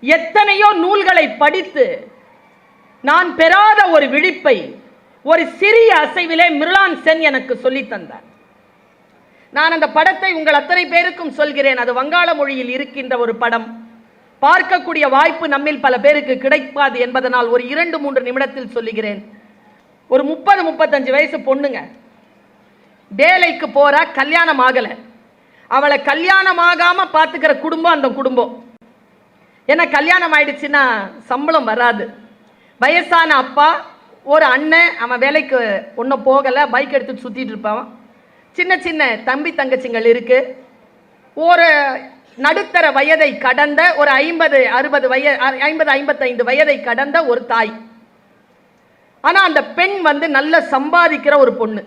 எத்தனையோ நூல்களை படித்து நான் பெறாத ஒரு விழிப்பை ஒரு சிறிய அசைவிலே மிர்லான் சென் எனக்கு சொல்லி தந்தார். நான் அந்த படத்தை உங்கள் அத்தனை பேருக்கும் சொல்கிறேன். அது வங்காள மொழியில் இருக்கின்ற ஒரு படம். பார்க்கக்கூடிய வாய்ப்பு நம்மில் பல பேருக்கு கிடைக்காது என்பதனால் ஒரு 2-3 நிமிடத்தில் சொல்லுகிறேன். ஒரு 30-35 வயசு பொண்ணுங்க, வேலைக்கு போறா, கல்யாணம் ஆகல. அவளை கல்யாணம் ஆகாம பார்த்துக்கிற குடும்பம் அந்த குடும்பம். ஏன்னா கல்யாணம் ஆயிடுச்சுன்னா சம்பளம் வராது. வயசான அப்பா, ஒரு அண்ணன், அவன் வேலைக்கு ஒன்றும் போகலை, பைக் எடுத்துட்டு சுற்றிட்டு இருப்பான். சின்ன சின்ன தம்பி தங்கச்சிங்கள் இருக்கு. ஒரு நடுத்தர வயதை கடந்த ஒரு 50-55 வயதை கடந்த ஒரு தாய். ஆனால் அந்த பெண் நல்ல சம்பாதிக்கிற ஒரு பொண்ணு.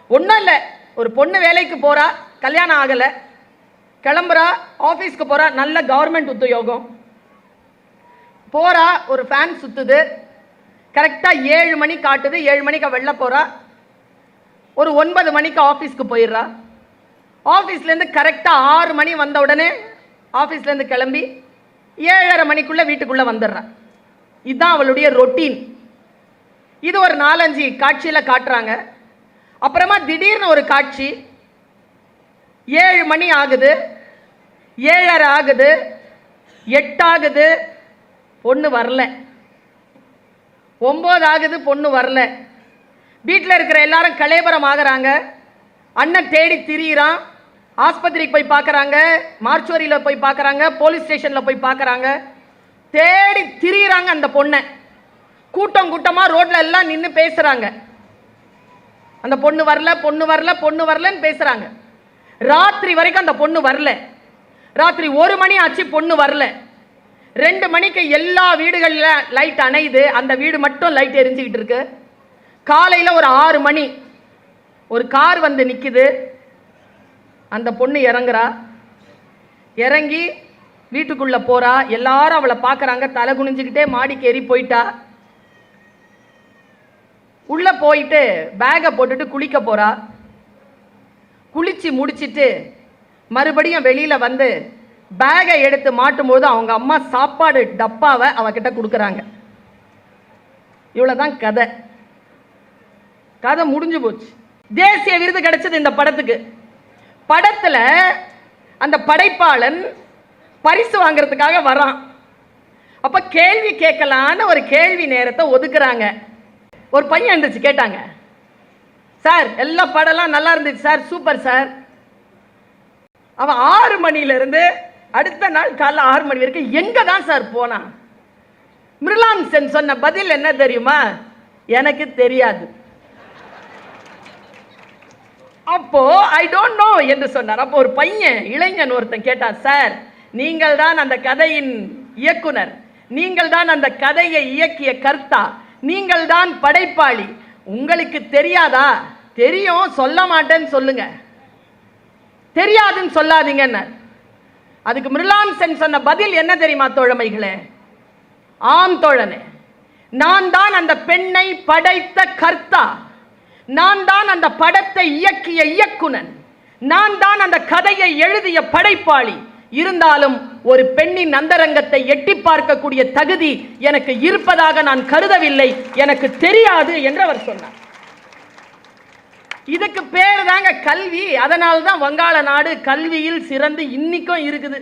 ஒன்றும் இல்லை, ஒரு பொண்ணு வேலைக்கு போகிறா, கல்யாணம் ஆகலை, கிளம்புறா, ஆஃபீஸ்க்கு போகிறா, நல்ல கவர்மெண்ட் உத்தியோகம் போகிறா. ஒரு ஃபேன் சுற்றுது, கரெக்டாக 7 மணி காட்டுது. 7 மணிக்கு வெளில போகிறா. ஒரு 9 மணிக்கு ஆஃபீஸ்க்கு போயிடுறா. ஆஃபீஸ்லேருந்து கரெக்டாக 6 மணி வந்த உடனே ஆஃபீஸ்லேருந்து கிளம்பி 7:30 மணிக்குள்ளே வீட்டுக்குள்ளே வந்துடுறா. இதுதான் அவளுடைய ரொட்டீன். இது ஒரு 4-5 காட்சியில் காட்டுறாங்க. அப்புறமா திடீர்னு ஒரு காட்சி, 7 மணி ஆகுது, 7:30 ஆகுது, 8 ஆகுது, பொண்ணு வரல. 9 ஆகுது, பொண்ணு வரல. வீட்டில் இருக்கிற எல்லாரும் கலேபரம் ஆகிறாங்க. அண்ணன் தேடி திரியிறான். ஆஸ்பத்திரிக்கு போய் பார்க்குறாங்க, மார்ச்சுவரியில் போய் பார்க்குறாங்க, போலீஸ் ஸ்டேஷனில் போய் பார்க்குறாங்க, தேடி திரியிறாங்க அந்த பொண்ணை. கூட்டம் கூட்டமாக ரோட்டில் எல்லாம் நின்று பேசுகிறாங்க. அந்த பொண்ணு வரல, பொண்ணு வரல, பொண்ணு வரலன்னு பேசுகிறாங்க. ராத்திரி வரைக்கும் அந்த பொண்ணு வரல. ராத்திரி 1 மணி ஆச்சு, பொண்ணு வரல. 2 மணிக்கு எல்லா வீடுகளில் லைட் அணையுது, அந்த வீடு மட்டும் லைட் எரிஞ்சுக்கிட்டு இருக்கு. காலையில் ஒரு 6 மணி ஒரு கார் வந்து நிற்குது. அந்த பொண்ணு இறங்குறா. இறங்கி வீட்டுக்குள்ளே போகிறா. எல்லாரும் அவளை பார்க்குறாங்க. தலை குனிஞ்சுக்கிட்டே மாடிக்கு ஏறி போயிட்டா. உள்ளே போயிட்டு பேகை போட்டுட்டு குளிக்க போகிறா. குளிச்சு முடிச்சுட்டு மறுபடியும் வெளியில் வந்து பேகை எடுத்து மாட்டும்போது அவங்க அம்மா சாப்பாடு டப்பாவை அவகிட்ட கொடுக்குறாங்க. இவ்வளோதான் கதை. கதை முடிஞ்சு போச்சு. தேசிய விருது கிடைச்சது இந்த படத்துக்கு. படத்தில் அந்த படைப்பாளன் பரிசு வாங்கிறதுக்காக வரான். அப்போ கேள்வி கேட்கலான்னு ஒரு கேள்வி நேரத்தை ஒதுக்குறாங்க. ஒரு பையன் இருந்துச்சு, கேட்டாங்க, சார் எல்லா படம்லாம் நல்லா இருந்துச்சு சார், சூப்பர் சார். அவன் 6 மணிலேருந்து அடுத்த நாள் காலைல 6 மணி வரைக்கும் எங்கே தான் சார் போனான்? மிர்லான் சென் சொன்ன பதில் என்ன தெரியுமா? எனக்கு தெரியாது. அப்போ ஐ டோன்ட் நோ என்று சொன்னார். அப்போ ஒரு பையன், இளைஞன் ஒருத்தன் கேட்டான், சார் நீங்கள் தான் அந்த கதையின் இயக்குனர், நீங்கள் தான் அந்த கதையை இயக்கிய கர்த்தா, நீங்கள் தான் படைப்பாளி, உங்களுக்கு தெரியாதா? தெரியும், சொல்ல மாட்டேன்னு சொல்லுங்க, தெரியாதுன்னு சொல்லாதீங்கன்னு. அதுக்கு மிர்லான் சென் சொன்ன பதில் என்ன தெரியுமா தோழமைகளே? ஆம் தோழனே, நான் தான் அந்த பெண்ணை படைத்த கர்த்தா, நான் தான் அந்த படத்தை இயக்கிய இயக்குனன், நான் தான் அந்த கதையை எழுதிய படைப்பாளி. இருந்தாலும் ஒரு பெண்ணின் அந்தரங்கத்தை எட்டி பார்க்கக்கூடிய தகுதி எனக்கு இருப்பதாக நான் கருதவில்லை, எனக்கு தெரியாது என்று அவர் சொன்னார். இதுக்கு பேர் தாங்க கல்வி. அதனால்தான் வங்காள நாடு கல்வியில் சிறந்து இன்னைக்கும் இருக்குது.